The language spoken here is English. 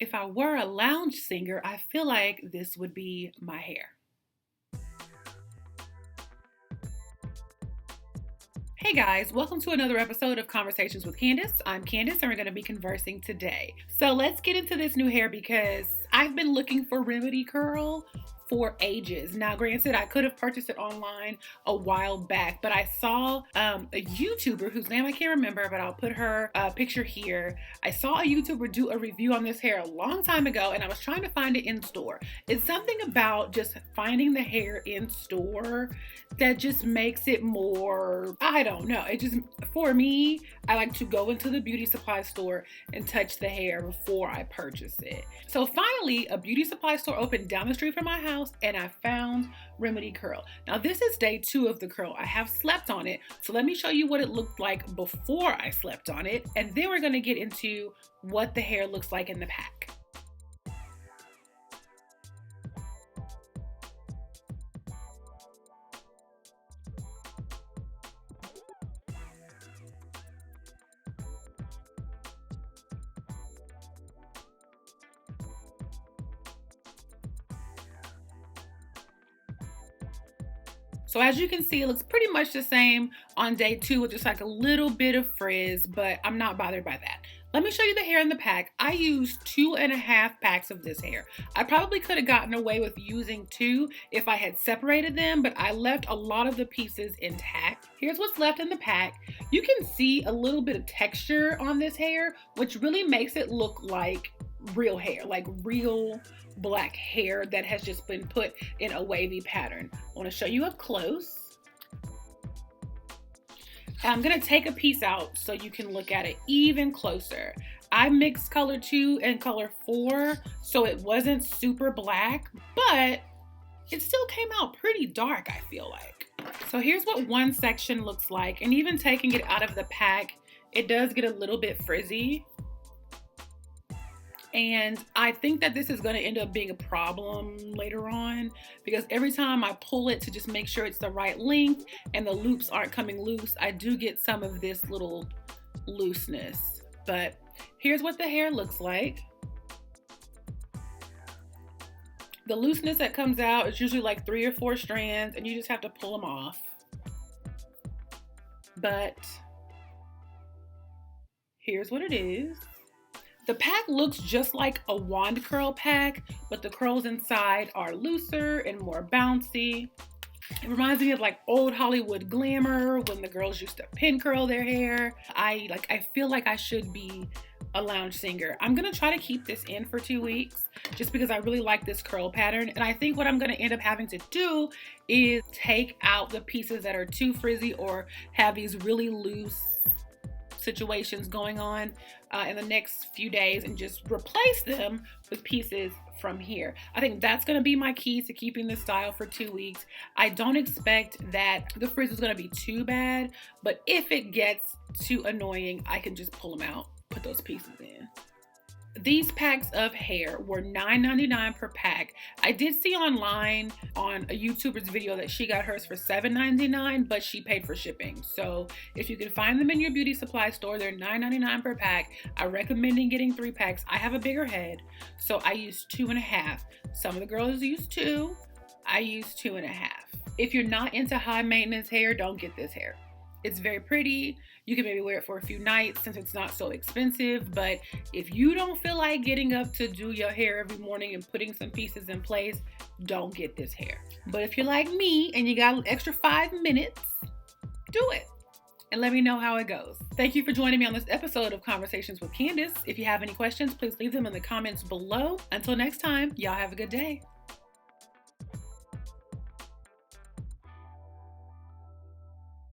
If I were a lounge singer, I feel like this would be my hair. Hey guys, welcome to another episode of Conversations with Candace. I'm Candace and we're going to be conversing today. So let's get into this new hair because I've been looking for Remedy Curl for ages. Now granted, I could have purchased it online a while back, but I saw a YouTuber whose name I can't remember, but I'll put her picture here. I saw a YouTuber do a review on this hair a long time ago and I was trying to find it in store. It's something about just finding the hair in store that just makes it more, I don't know. It just, for me, I like to go into the beauty supply store and touch the hair before I purchase it. So finally, a beauty supply store opened down the street from my house and I found Remedy Curl. Now this is day 2 of the curl. I have slept on it. So let me show you what it looked like before I slept on it. And then we're gonna get into what the hair looks like in the pack. So as you can see, it looks pretty much the same on day 2 with just like a little bit of frizz, but I'm not bothered by that. Let me show you the hair in the pack. I used 2.5 packs of this hair. I probably could have gotten away with using 2 if I had separated them, but I left a lot of the pieces intact. Here's what's left in the pack. You can see a little bit of texture on this hair, which really makes it look like real hair, like real black hair that has just been put in a wavy pattern. I want to show you up close. I'm going to take a piece out so you can look at it even closer. I mixed color 2 and color 4, so it wasn't super black, but it still came out pretty dark, I feel like. So here's what one section looks like, and even taking it out of the pack, it does get a little bit frizzy. And I think that this is going to end up being a problem later on because every time I pull it to just make sure it's the right length and the loops aren't coming loose, I do get some of this little looseness. But here's what the hair looks like. The looseness that comes out is usually like 3 or 4 strands and you just have to pull them off. But here's what it is. The pack looks just like a wand curl pack, but the curls inside are looser and more bouncy. It reminds me of like old Hollywood glamour when the girls used to pin curl their hair. I feel like I should be a lounge singer. I'm gonna try to keep this in for 2 weeks just because I really like this curl pattern. And I think what I'm gonna end up having to do is take out the pieces that are too frizzy or have these really loose situations going on in the next few days and just replace them with pieces from here. I think that's going to be my key to keeping this style for 2 weeks. I don't expect that the frizz is going to be too bad, but if it gets too annoying, I can just pull them out, put those pieces in. These packs of hair were $9.99 per pack. I did see online on a YouTuber's video that she got hers for $7.99, but she paid for shipping. So if you can find them in your beauty supply store, they're $9.99 per pack. I recommend getting 3 packs. I have a bigger head, so I used 2.5. Some of the girls use 2. I used 2.5. If you're not into high maintenance hair, don't get this hair. It's very pretty. You can maybe wear it for a few nights since it's not so expensive, but if you don't feel like getting up to do your hair every morning and putting some pieces in place, don't get this hair. But if you're like me and you got an extra 5 minutes, do it and let me know how it goes. Thank you for joining me on this episode of Conversations with Candace. If you have any questions, please leave them in the comments below. Until next time, y'all have a good day.